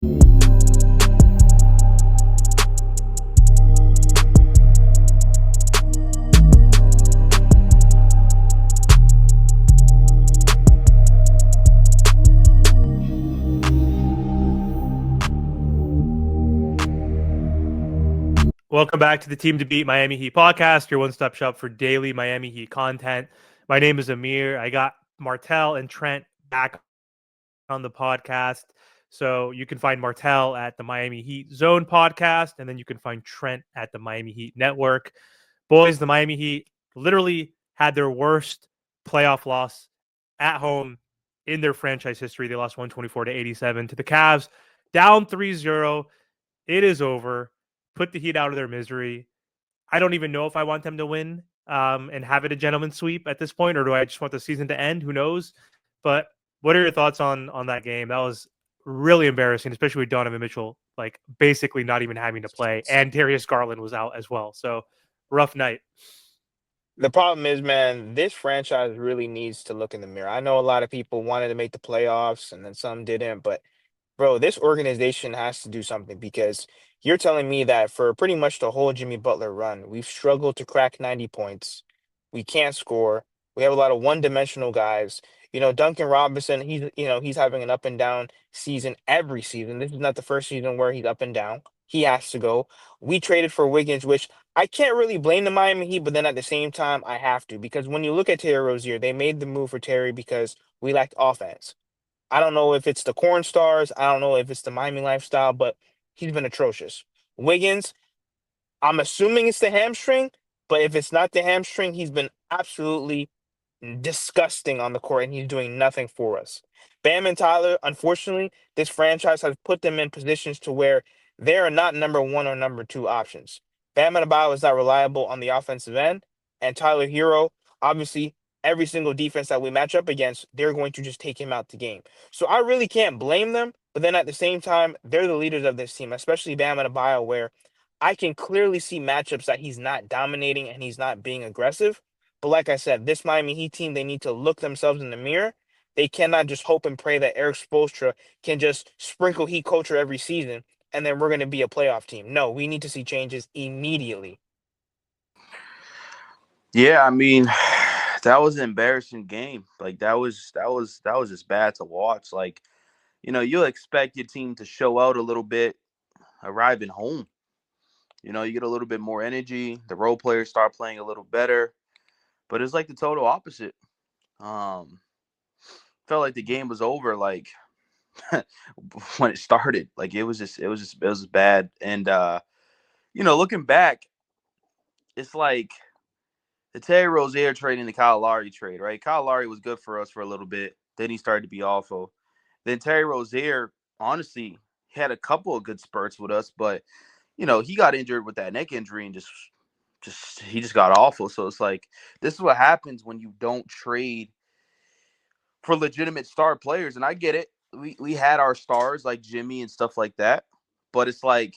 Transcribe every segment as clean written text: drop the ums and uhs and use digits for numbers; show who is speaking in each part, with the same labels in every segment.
Speaker 1: Welcome back to the Team to Beat Miami Heat podcast, your one-stop shop for daily Miami Heat content. My name is Amir. I got Martel and Trent back on the podcast. So you can find Martel at the Miami Heat Zone podcast, and then you can find Trent at the Miami Heat Network. Boys, the Miami Heat literally had their worst playoff loss at home in their franchise history. They lost 124-87 to the Cavs, down 3-0. It is over. Put the Heat out of their misery. I don't even know if I want them to win and have it a gentleman's sweep at this point, or do I just want the season to end? Who knows? But what are your thoughts on that game? That was really embarrassing, especially with Donovan Mitchell like basically not even having to play, and Darius Garland was out as well. So rough night.
Speaker 2: The problem is, man, this franchise really needs to look in the mirror. I know a lot of people wanted to make the playoffs and then some didn't, but bro, this organization has to do something because you're telling me that for pretty much the whole Jimmy Butler run, we've struggled to crack 90 points. We can't score. We have a lot of one-dimensional guys. Duncan Robinson, he's having an up and down season every season. This is not the first season where he's up and down. He has to go. We traded for Wiggins, which I can't really blame the Miami Heat, but then at the same time, I have to because when you look at Terry Rozier, they made the move for Terry because we lacked offense. I don't know if it's the corn stars. I don't know if it's the Miami lifestyle, but he's been atrocious. Wiggins, I'm assuming it's the hamstring, but if it's not the hamstring, he's been absolutely disgusting on the court and he's doing nothing for us. Bam and Tyler, unfortunately, this franchise has put them in positions to where they are not number one or number two options. Bam Adebayo is not reliable on the offensive end, and Tyler Hero, obviously, every single defense that we match up against, they're going to just take him out the game. So I really can't blame them, but then at the same time, they're the leaders of this team, especially Bam Adebayo, where I can clearly see matchups that he's not dominating and he's not being aggressive. But like I said, this Miami Heat team, they need to look themselves in the mirror. They cannot just hope and pray that Eric Spoelstra can just sprinkle Heat culture every season and then we're going to be a playoff team. No, we need to see changes immediately.
Speaker 3: Yeah, I mean, that was an embarrassing game. Like that was just bad to watch. Like, you'll expect your team to show out a little bit arriving home. You get a little bit more energy. The role players start playing a little better. But it's like the total opposite. Um, Felt like the game was over like when it started. Like it was bad. And looking back, it's like the Terry Rozier trade and the Kyle Lowry trade, right? Kyle Lowry was good for us for a little bit. Then he started to be awful. Then Terry Rozier, honestly, had a couple of good spurts with us, but he got injured with that neck injury and just got awful. So it's like this is what happens when you don't trade for legitimate star players. And I get it. We had our stars like Jimmy and stuff like that, but it's like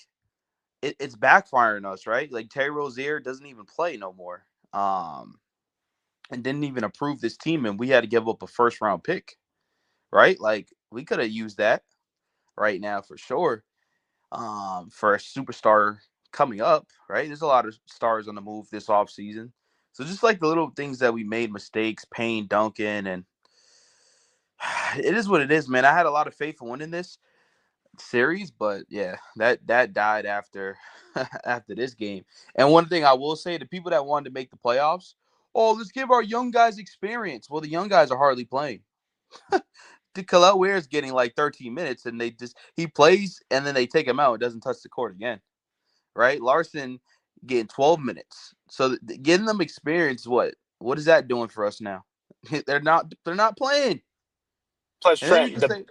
Speaker 3: it's backfiring us, right? Like Terry Rozier doesn't even play no more. And didn't even approve this team, and we had to give up a first round pick, right? Like we could have used that right now for sure. For a superstar coming up, right? There's a lot of stars on the move this offseason. So just like the little things that we made mistakes, Payne, Duncan, and it is what it is, man. I had a lot of faith in winning this series, but yeah, that died after after this game. And one thing I will say, the people that wanted to make the playoffs, oh, let's give our young guys experience. Well, the young guys are hardly playing. The Khalil Ware is getting like 13 minutes, and he plays, and then they take him out and doesn't touch the court again, right? Larson getting 12 minutes, so getting them experience. What is that doing for us now? They're not playing.
Speaker 2: Plus,
Speaker 3: And then you
Speaker 2: Trent,
Speaker 3: just
Speaker 2: the
Speaker 3: say,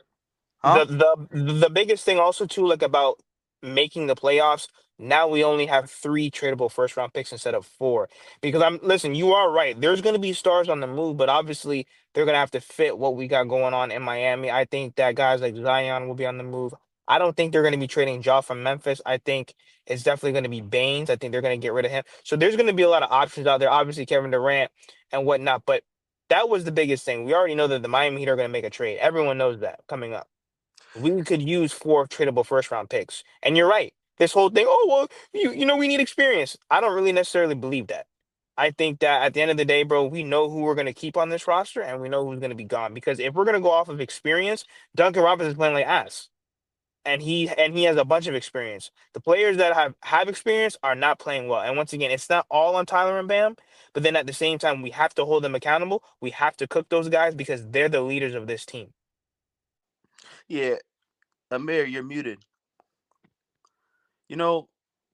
Speaker 3: huh?
Speaker 2: the the biggest thing also too, like about making the playoffs. Now we only have three tradable first round picks instead of four. Because listen, you are right. There's going to be stars on the move, but obviously they're going to have to fit what we got going on in Miami. I think that guys like Zion will be on the move. I don't think they're going to be trading Ja from Memphis. I think it's definitely going to be Baines. I think they're going to get rid of him. So there's going to be a lot of options out there. Obviously Kevin Durant and whatnot, but that was the biggest thing. We already know that the Miami Heat are going to make a trade. Everyone knows that coming up. we could use 4 tradable first round picks. And you're right. This whole thing, oh well, we need experience. I don't really necessarily believe that. I think that at the end of the day, bro, we know who we're gonna keep on this roster and we know who's gonna be gone. Because if we're gonna go off of experience, Duncan Robinson is playing like ass. And he has a bunch of experience. The players that have experience are not playing well. And once again, it's not all on Tyler and Bam, but then at the same time, we have to hold them accountable. We have to cook those guys because they're the leaders of this team.
Speaker 3: Yeah, Amir, you're muted. You know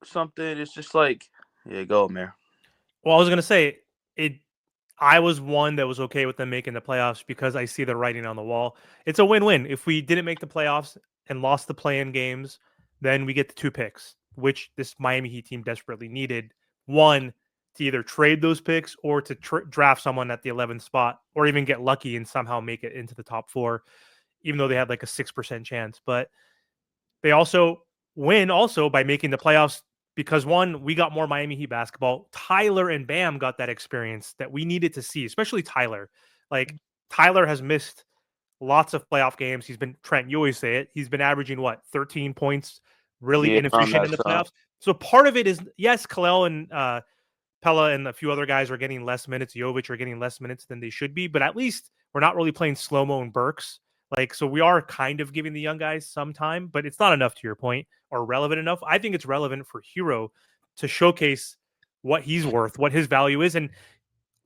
Speaker 3: something? It's just like, yeah, go, Amir.
Speaker 1: Well, I was gonna say it. I was one that was okay with them making the playoffs because I see the writing on the wall. It's a win-win. If we didn't make the playoffs and lost the play-in games, then we get the 2 picks, which this Miami Heat team desperately needed. One, to either trade those picks or to draft someone at the 11th spot, or even get lucky and somehow make it into the top 4, even though they had like a 6% chance. But they also win also by making the playoffs because one, we got more Miami Heat basketball. Tyler and Bam got that experience that we needed to see, especially Tyler. Like Tyler has missed lots of playoff games. He's been Trent, you always say it. He's been averaging what, 13 points, really
Speaker 3: Yeah, around
Speaker 1: inefficient
Speaker 3: that
Speaker 1: in the
Speaker 3: time.
Speaker 1: playoffs. So part of it is yes, Kalel and Pella and a few other guys are getting less minutes. Jovic are getting less minutes than they should be, but at least we're not really playing slow-mo and Burks. Like, so we are kind of giving the young guys some time, but it's not enough to your point or relevant enough. I think it's relevant for Hero to showcase what he's worth, what his value is. And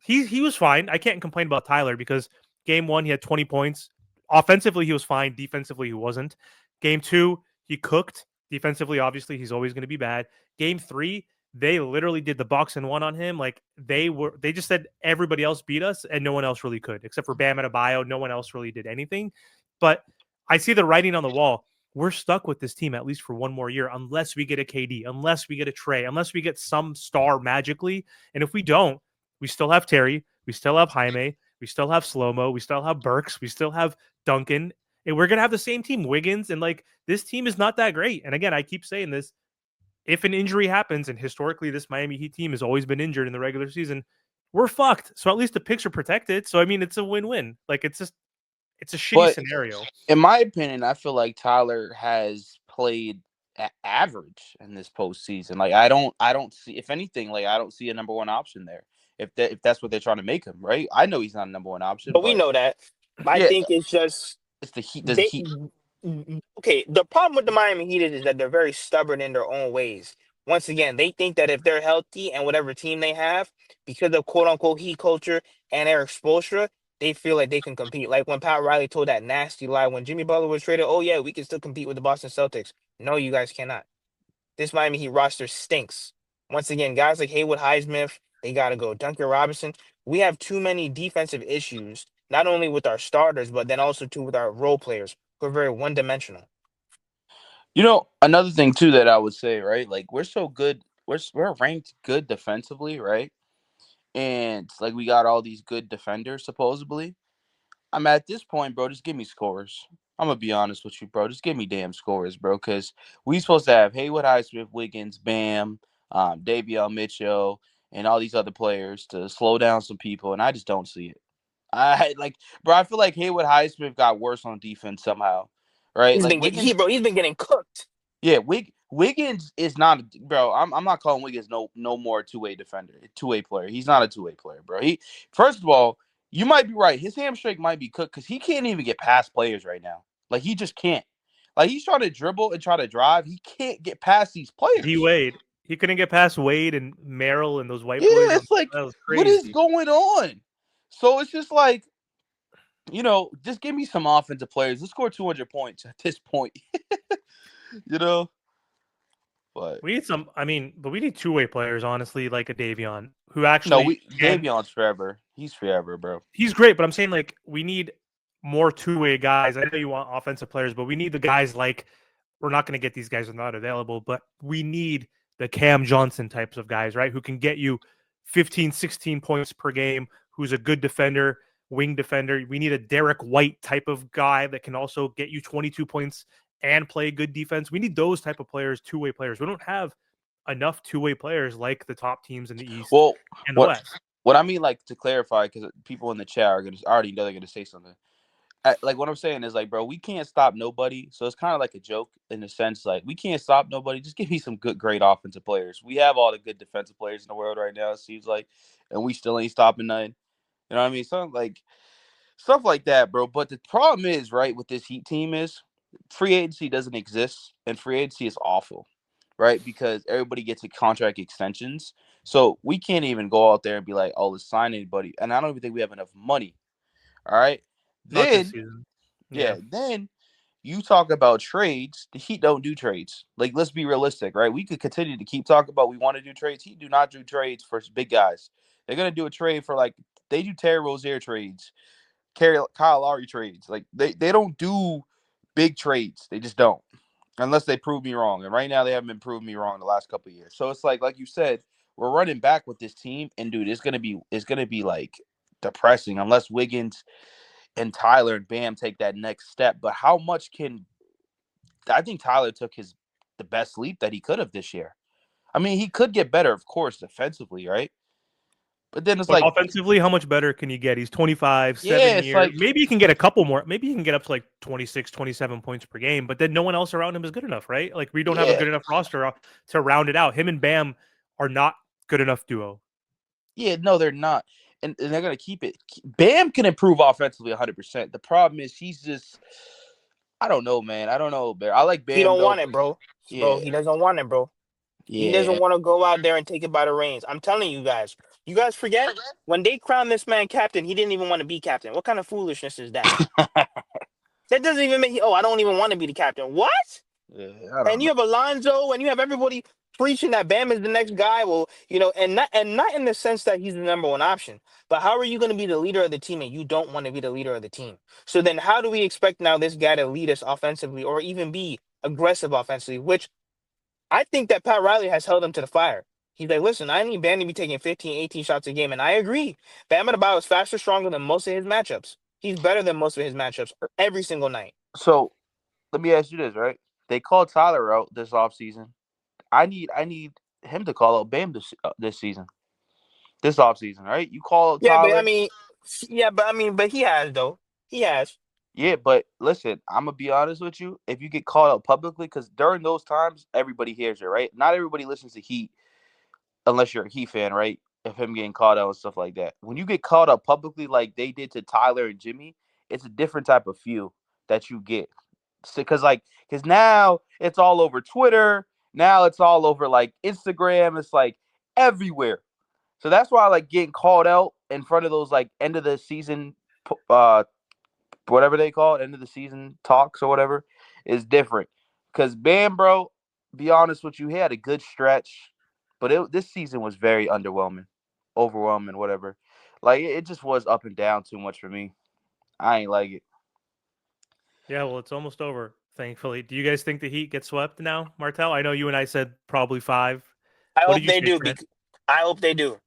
Speaker 1: he was fine. I can't complain about Tyler because game 1, he had 20 points. Offensively, he was fine. Defensively, he wasn't. Game 2, he cooked. Defensively, obviously, he's always going to be bad. Game 3, they literally did the box and one on him. Like they just said everybody else beat us and no one else really could, except for Bam Adebayo. No one else really did anything. But I see the writing on the wall. We're stuck with this team at least for one more year, unless we get a KD, unless we get a Trey, unless we get some star magically. And if we don't, we still have Terry, we still have Jaime, we still have Slow-Mo, we still have Burks, we still have Duncan, and we're gonna have the same team, Wiggins, and like this team is not that great. And again, I keep saying this: if an injury happens, and historically this Miami Heat team has always been injured in the regular season, we're fucked. So at least the picks are protected. So I mean, it's a win-win. Like it's a shitty
Speaker 3: But
Speaker 1: scenario.
Speaker 3: in my opinion, I feel like Tyler has played average in this postseason. Like I don't see, if anything, like I don't see a number 1 option there. If that's what they're trying to make him, right? I know he's not a number 1 option,
Speaker 2: But we
Speaker 3: but
Speaker 2: know that. I
Speaker 3: yeah,
Speaker 2: think it's just
Speaker 3: it's the Heat. Does the
Speaker 2: they
Speaker 3: Heat?
Speaker 2: okay. The problem with the Miami Heat is that they're very stubborn in their own ways. Once again, they think that if they're healthy and whatever team they have, because of quote unquote Heat culture and their exposure, they feel like they can compete. Like when Pat Riley told that nasty lie when Jimmy Butler was traded, oh yeah, we can still compete with the Boston Celtics. No, you guys cannot. This Miami Heat roster stinks. Once again, guys like Haywood Highsmith, they got to go. Duncan Robinson. We have too many defensive issues, not only with our starters, but then also too with our role players who are very one dimensional.
Speaker 3: You know, another thing too that I would say, right? Like we're so good. We're ranked good defensively, right? And like we got all these good defenders supposedly. I'm at this point, bro. Just give me scores. I'm gonna be honest with you, bro. Just give me damn scores, bro. Because we supposed to have Haywood Highsmith, Wiggins, Bam, Davion Mitchell, and all these other players to slow down some people, and I just don't see it. I like, bro. I feel like Haywood Highsmith got worse on defense somehow, right?
Speaker 2: He's
Speaker 3: Like
Speaker 2: been get, he
Speaker 3: Wiggins,
Speaker 2: bro, he's been getting cooked.
Speaker 3: yeah. Wiggins is not, bro. I'm not calling Wiggins no more 2-way defender, 2-way player. He's not a 2-way player, bro. He first of all, you might be right. His hamstring might be cooked because he can't even get past players right now. Like he just can't. Like he's trying to dribble and try to drive. He can't get past these
Speaker 1: D
Speaker 3: players.
Speaker 1: Wade, he couldn't get past Wade and Merrill and those white
Speaker 3: Yeah,
Speaker 1: boys.
Speaker 3: it's like,
Speaker 1: That was
Speaker 3: what is
Speaker 1: crazy.
Speaker 3: going on? So it's just like, just give me some offensive players. Let's score 200 points at this point. you know, but
Speaker 1: We need some. I mean, but we need 2-way players, honestly, like a Davion, who actually
Speaker 3: no,
Speaker 1: can.
Speaker 3: Davion's forever. He's forever, bro.
Speaker 1: He's great, but I'm saying like we need more 2-way guys. I know you want offensive players, but we need the guys like we're not going to get these guys are not available, but we need the Cam Johnson types of guys, right? Who can get you 15, 16 points per game, who's a good defender, wing defender. We need a Derek White type of guy that can also get you 22 points and play good defense. We need those type of players, 2-way players. We don't have enough 2-way players like the top teams in the East
Speaker 3: Well,
Speaker 1: and the
Speaker 3: what
Speaker 1: West.
Speaker 3: what I mean, like to clarify, because people in the chat are gonna already know they're gonna say something. like what I'm saying is like, bro, we can't stop nobody. So it's kind of like a joke in the sense like we can't stop nobody. Just give me some great offensive players. We have all the good defensive players in the world right now. It seems like, and we still ain't stopping nothing. You know what I mean? Something like stuff like that, bro. But the problem is, right, with this Heat team is free agency doesn't exist, and free agency is awful, right? Because everybody gets a contract extensions, so we can't even go out there and be like, "Oh, let's sign anybody." And I don't even think we have enough money. All right,
Speaker 1: Not this
Speaker 3: then
Speaker 1: season.
Speaker 3: yeah, then you talk about trades. The Heat don't do trades. Like, let's be realistic, right? We could continue to keep talking about we want to do trades. Heat do not do trades for big guys. They're gonna do a trade for like they do Terry Rozier trades, Kyle Lowry trades. Like they don't do big trades. They just don't, unless they prove me wrong. And right now they haven't been proving me wrong the last couple of years. So it's like you said, we're running back with this team, and dude, it's gonna be like depressing unless Wiggins and Tyler and Bam take that next step. But how much can I think Tyler took the best leap that he could have this year? I mean, he could get better, of course, defensively, right? But then it's
Speaker 1: But
Speaker 3: like,
Speaker 1: offensively, how much better can you get? He's 25,
Speaker 3: yeah,
Speaker 1: 7
Speaker 3: it's
Speaker 1: year.
Speaker 3: like,
Speaker 1: Maybe you can get a couple more. Maybe you can get up to like 26, 27 points per game, but then no one else around him is good enough, right? Like we don't have a
Speaker 3: yeah,
Speaker 1: good enough roster to round it out. Him and Bam are not good enough duo.
Speaker 3: yeah, no, they're not. And they're going to keep it. Bam can improve offensively 100%. The problem is he's just, I don't know, man. I don't know, Bear. I like
Speaker 2: He
Speaker 3: Bam,
Speaker 2: don't
Speaker 3: though.
Speaker 2: want it, bro. Bro,
Speaker 3: Yeah,
Speaker 2: he doesn't want it, bro. He
Speaker 3: yeah.
Speaker 2: doesn't want to go out there and take it by the reins. I'm telling you guys. You guys forget when they crowned this man captain, he didn't even want to be captain. What kind of foolishness is that? That doesn't even make. Oh, I don't even want to be the captain. What?
Speaker 3: Yeah, I
Speaker 2: And
Speaker 3: don't
Speaker 2: you
Speaker 3: know.
Speaker 2: have Alonzo, and you have everybody preaching that Bam is the next guy. Well, and not in the sense that he's the number one option, but how are you going to be the leader of the team and you don't want to be the leader of the team? So then, how do we expect now this guy to lead us offensively or even be aggressive offensively? Which I think that Pat Riley has held him to the fire. He's like, listen, I need Bam to be taking 15, 18 shots a game, and I agree. Bam Adebayo is faster, stronger than most of his matchups. He's better than most of his matchups every single night.
Speaker 3: So let me ask you this, right? They called Tyler out this offseason. I need him to call out Bam this season, this offseason, right? You call out
Speaker 2: Yeah, but I
Speaker 3: Tyler.
Speaker 2: mean, but he has though. He has.
Speaker 3: Yeah, but listen, I'm gonna be honest with you. If you get called out publicly, because during those times, everybody hears it, right? Not everybody listens to Heat unless you're a Heat fan, right? Of him getting called out and stuff like that. When you get called out publicly, like they did to Tyler and Jimmy, it's a different type of feel that you get. Because now it's all over Twitter. Now it's all over like Instagram. It's like everywhere. So that's why I like getting called out in front of those like end of the season whatever they call it, end of the season talks or whatever, is different. Because Bam, bro, be honest with you, he had a good stretch, but this season was very underwhelming, overwhelming, whatever. Like it just was up and down too much for me. I ain't like it.
Speaker 1: Yeah, well, it's almost over, thankfully. Do you guys think the Heat get swept now, Martel? I know you and I said probably 5.
Speaker 2: I
Speaker 1: What did
Speaker 2: hope
Speaker 1: you
Speaker 2: they
Speaker 1: say,
Speaker 2: do.
Speaker 1: Trent?
Speaker 2: I hope they do.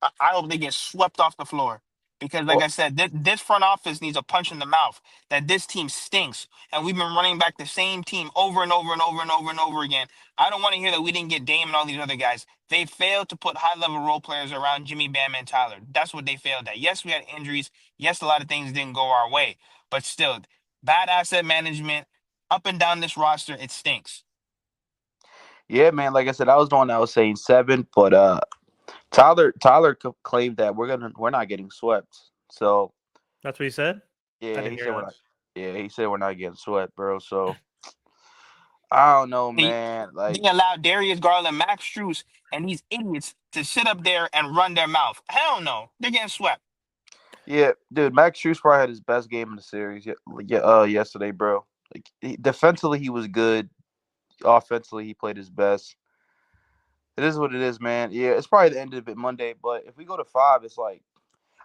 Speaker 2: I hope they get swept off the floor because, like
Speaker 3: Well,
Speaker 2: I said, this front office needs a punch in the mouth. That this team stinks, and we've been running back the same team over and over and over and over and over again. I don't want to hear that we didn't get Dame and all these other guys. They failed to put high-level role players around Jimmy, Bam, and Tyler. That's what they failed at. Yes, we had injuries. Yes, a lot of things didn't go our way, but still, bad asset management up and down this roster. It stinks.
Speaker 3: yeah, man. Like I said, I was the one that was saying 7, but Tyler claimed that we're not getting swept. So
Speaker 1: That's what he said? I
Speaker 3: yeah,
Speaker 1: didn't
Speaker 3: he
Speaker 1: hear
Speaker 3: said we're
Speaker 1: that.
Speaker 3: not. Yeah, he said we're not getting swept, bro. So I don't know,
Speaker 2: They
Speaker 3: man. Like,
Speaker 2: they allowed Darius Garland, Max Strus, and these idiots to sit up there and run their mouth. Hell no, they're getting swept.
Speaker 3: yeah, dude, Max Strus probably had his best game in the series. Yesterday, bro. Like defensively, he was good. Offensively, he played his best. It is what it is, man. Yeah, it's probably the end of it Monday, but if we go to 5, it's like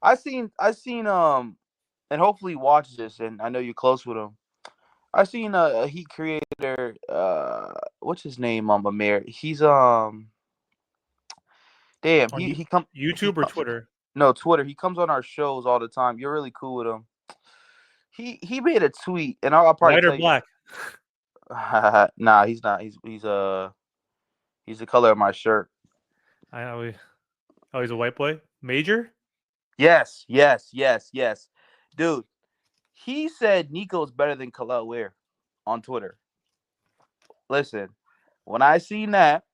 Speaker 3: I seen and hopefully he watches this, and I know you're close with him. I seen a Heat creator. What's his name? Amir. He's damn.
Speaker 1: On
Speaker 3: He come he
Speaker 1: YouTube or Twitter?
Speaker 3: no Twitter. He comes on our shows all the time. You're really cool with him. He made a tweet, and I'll probably
Speaker 1: White or
Speaker 3: tell you.
Speaker 1: black?
Speaker 3: Nah, he's not. He's the color of my shirt.
Speaker 1: I know. He's a white boy. Major?
Speaker 3: Yes, yes, yes, yes, dude. He said Nico's better than Khalil Ware on Twitter. Listen, when I seen that,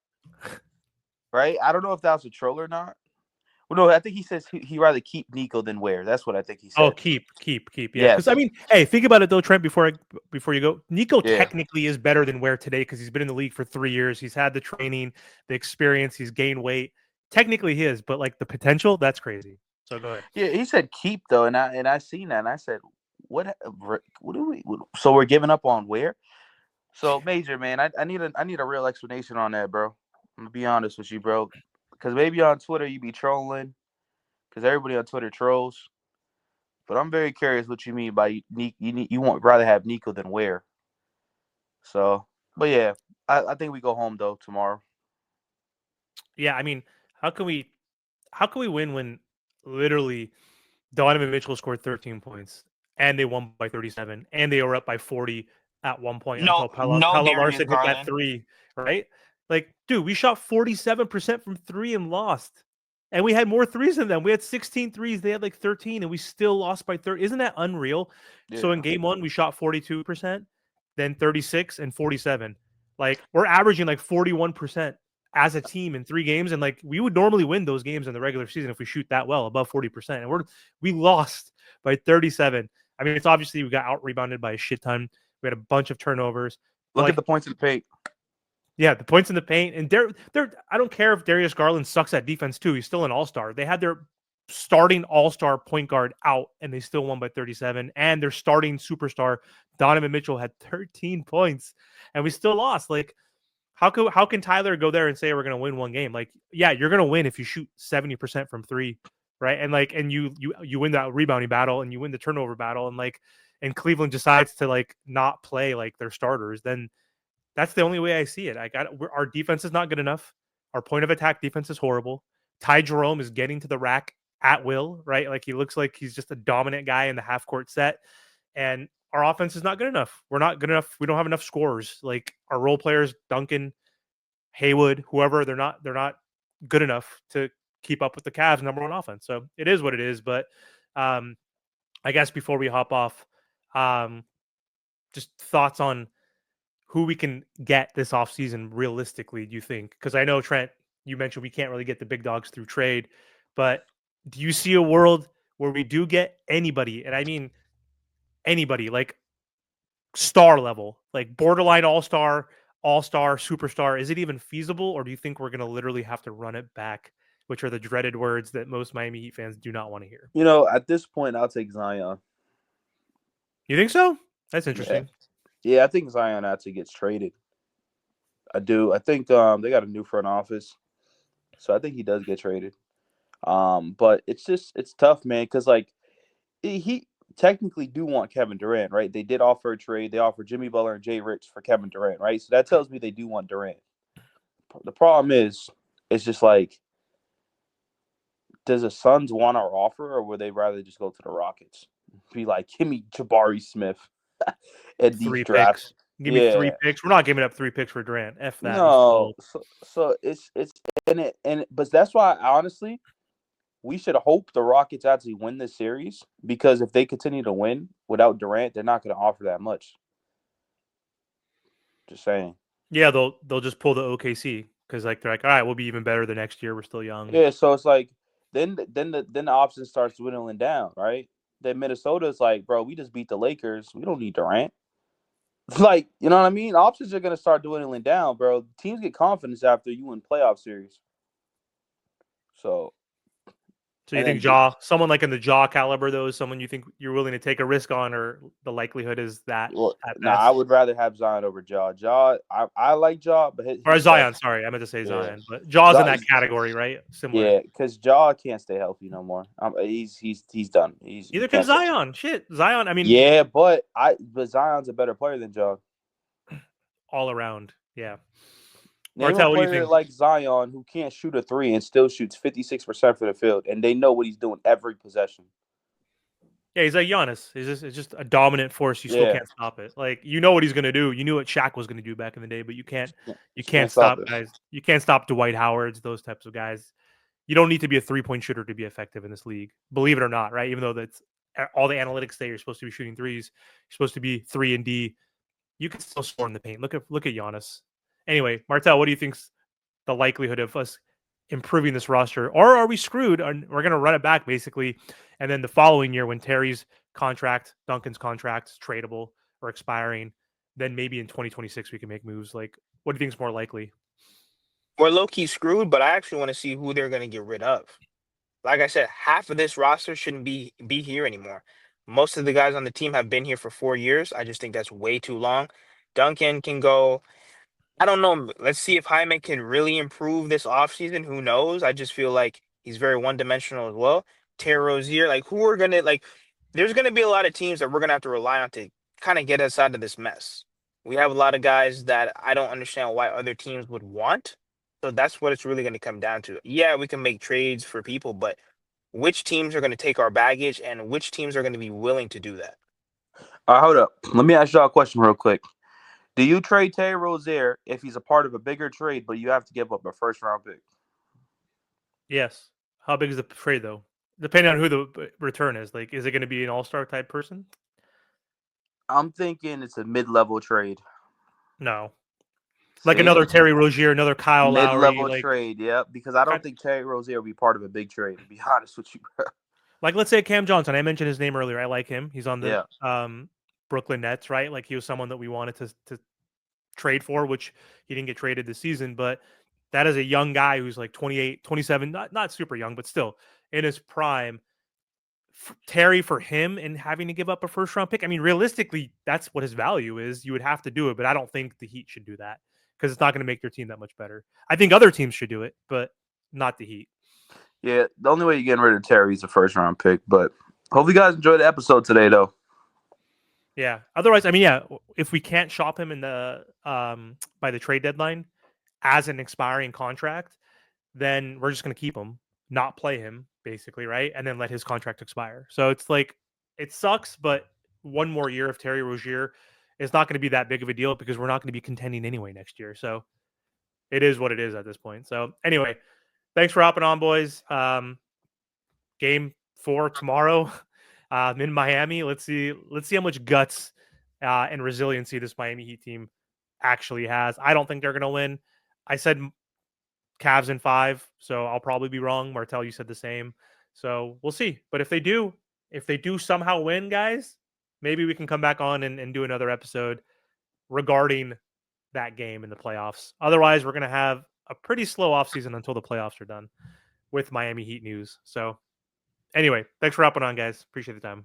Speaker 3: right? I don't know if that was a troll or not. Well, no, I think he says he rather keep Nico than Ware. That's what I think he said.
Speaker 1: Oh, keep. Yeah, because
Speaker 3: Yes.
Speaker 1: I mean, hey, think about it though, Trent. Before you go, Nico
Speaker 3: Yeah.
Speaker 1: technically is better than Ware today because he's been in the league for 3 years. He's had the training, the experience. He's gained weight. Technically, he is, but like the potential, that's crazy. So go ahead.
Speaker 3: Yeah, he said keep though, and I seen that, and I said, what do we? So we're giving up on Ware? So Major, man, I need a real explanation on that, bro. I'm gonna be honest with you, bro, because maybe on Twitter you be trolling, because everybody on Twitter trolls. But I'm very curious what you mean by you want rather have Nico than Ware. So, but yeah, I think we go home though tomorrow.
Speaker 1: Yeah, I mean, how can we win when literally Donovan Mitchell scored 13 points and they won by 37 and they were up by 40 at one point
Speaker 2: No,
Speaker 1: until Pella
Speaker 2: no Darius
Speaker 1: Larson hit that
Speaker 2: Garland.
Speaker 1: three, right? Like, dude, we shot 47% from three and lost. And we had more threes than them. We had 16 threes. They had like 13, and we still lost by 30. Isn't that unreal?
Speaker 3: Yeah.
Speaker 1: So in game one, we shot 42%, then 36 and 47. Like, we're averaging like 41% as a team in 3 games. And like, we would normally win those games in the regular season if we shoot that well, above 40%. And we lost by 37. I mean, it's obviously we got out rebounded by a shit ton. We had a bunch of turnovers.
Speaker 3: Look
Speaker 1: Like,
Speaker 3: at the points in the paint.
Speaker 1: yeah, the points in the paint. And they're I don't care if Darius Garland sucks at defense too. He's still an all-star. They had their starting all-star point guard out and they still won by 37. And their starting superstar, Donovan Mitchell, had 13 points and we still lost. Like, how can Tyler go there and say we're gonna win one game? Like, yeah, you're gonna win if you shoot 70% from three, right? And like, and you win that rebounding battle and you win the turnover battle, and like, and Cleveland decides to like not play like their starters, then that's the only way I see it. Our defense is not good enough. Our point of attack defense is horrible. Ty Jerome is getting to the rack at will, right? Like, he looks like he's just a dominant guy in the half court set. And our offense is not good enough. We're not good enough. We don't have enough scorers. Like, our role players, Duncan, Haywood, whoever, they're not good enough to keep up with the Cavs' number one offense. So it is what it is. But I guess before we hop off, just thoughts on who we can get this offseason realistically, do you think? Because I know, Trent, you mentioned we can't really get the big dogs through trade, but do you see a world where we do get anybody, and I mean anybody, like star level, like borderline all-star, superstar? Is it even feasible, or do you think we're going to literally have to run it back, which are the dreaded words that most Miami Heat fans do not want to hear?
Speaker 3: You know, at this point, I'll take Zion.
Speaker 1: You think so? That's interesting.
Speaker 3: Yeah, I think Zion actually gets traded. I do. I think they got a new front office, so I think he does get traded. But it's tough, man, because like he technically do want Kevin Durant, right? They did offer a trade. They offered Jimmy Butler and Jay Rich for Kevin Durant, right? So that tells me they do want Durant. The problem is, it's just like, does the Suns want our offer, or would they rather just go to the Rockets? Be like, give me Jabari Smith at these
Speaker 1: 3
Speaker 3: drafts.
Speaker 1: picks. Give me 3 picks. We're not giving up 3 picks for Durant. F that.
Speaker 3: No, so it's but that's why honestly, we should hope the Rockets actually win this series, because if they continue to win without Durant, they're not going to offer that much. Just saying.
Speaker 1: Yeah, they'll just pull the OKC because like they're like, all right, we'll be even better the next year. We're still young.
Speaker 3: Yeah, so it's like then the option starts dwindling down, right? Then Minnesota's like, bro, we just beat the Lakers. We don't need Durant. Like, you know what I mean? Options are going to start dwindling down, bro. Teams get confidence after you win playoff series. So
Speaker 1: you think someone like in the Jaw caliber, though, is someone you think you're willing to take a risk on, or the likelihood is that?
Speaker 3: Well, no, I would rather have Zion over Jaw. I like Jaw, but
Speaker 1: or Zion. Sorry, I meant to say Zion, but Jaw's in that category, right? Similar.
Speaker 3: Yeah, because Jaw can't stay healthy no more. He's done.
Speaker 1: Either can Zion. Shit, Zion. I mean,
Speaker 3: yeah, but Zion's a better player than Jaw.
Speaker 1: All around, yeah.
Speaker 3: Martell, what do you think? Like Zion, who can't shoot a 3 and still shoots 56% for the field, and they know what he's doing every possession.
Speaker 1: Yeah, he's like Giannis. It's just a dominant force. You still can't stop it. Like, you know what he's going to do. You knew what Shaq was going to do back in the day, but you can't stop guys. You can't stop Dwight Howards, those types of guys. You don't need to be a 3-point shooter to be effective in this league, believe it or not, right? Even though that's all the analytics say you're supposed to be shooting threes. You're supposed to be 3-and-D. You can still score in the paint. Look at Giannis. Anyway, Martel, what do you think's the likelihood of us improving this roster, or are we screwed? We're going to run it back basically, and then the following year when Terry's contract, Duncan's contract is tradable or expiring, then maybe in 2026 we can make moves. Like, what do you think is more likely?
Speaker 2: We're low-key screwed, but I actually want to see who they're going to get rid of. Like I said, half of this roster shouldn't be here anymore. Most of the guys on the team have been here for 4 years. I just think that's way too long. Duncan can go. I don't know. Let's see if Jaime can really improve this offseason. Who knows? I just feel like he's very one-dimensional as well. Terry Rozier, like who are gonna like? There's gonna be a lot of teams that we're gonna have to rely on to kind of get us out of this mess. We have a lot of guys that I don't understand why other teams would want. So that's what it's really going to come down to. Yeah, we can make trades for people, but which teams are going to take our baggage and which teams are going to be willing to do that?
Speaker 3: Hold up. Let me ask y'all a question real quick. Do you trade Terry Rozier if he's a part of a bigger trade, but you have to give up a first-round pick?
Speaker 1: Yes. How big is the trade, though? Depending on who the return is. Like, is it going to be an all-star type person?
Speaker 3: I'm thinking it's a mid-level trade.
Speaker 1: No. Like another Terry Rozier, another Kyle Lowry.
Speaker 3: Mid-level trade, yeah. Because I don't think Terry Rozier will be part of a big trade, to be honest with you, bro.
Speaker 1: Like, let's say Cam Johnson. I mentioned his name earlier. I like him. He's on the
Speaker 3: Yeah.
Speaker 1: Brooklyn Nets, right? Like, he was someone that we wanted to trade for, which he didn't get traded this season. But that is a young guy who's like 28, 27, not super young, but still in his prime. Terry, for him and having to give up a first round pick, I mean, realistically, that's what his value is. You would have to do it, but I don't think the Heat should do that because it's not going to make their team that much better. I think other teams should do it, but not the Heat.
Speaker 3: Yeah, the only way you're getting rid of Terry is a first round pick. But hope you guys enjoyed the episode today, though.
Speaker 1: Yeah. Otherwise, I mean, yeah, if we can't shop him in the by the trade deadline as an expiring contract, then we're just going to keep him, not play him, basically, right? And then let his contract expire. So it's like, it sucks, but one more year of Terry Rozier is not going to be that big of a deal because we're not going to be contending anyway next year. So it is what it is at this point. So anyway, thanks for hopping on, boys. Game 4 tomorrow in Miami. Let's see how much guts and resiliency this Miami Heat team actually has. I don't think they're going to win. I said Cavs in 5, so I'll probably be wrong. Martel, you said the same. So we'll see. But if they do somehow win, guys, maybe we can come back on and do another episode regarding that game in the playoffs. Otherwise, we're going to have a pretty slow offseason until the playoffs are done with Miami Heat news. So anyway, thanks for hopping on, guys. Appreciate the time.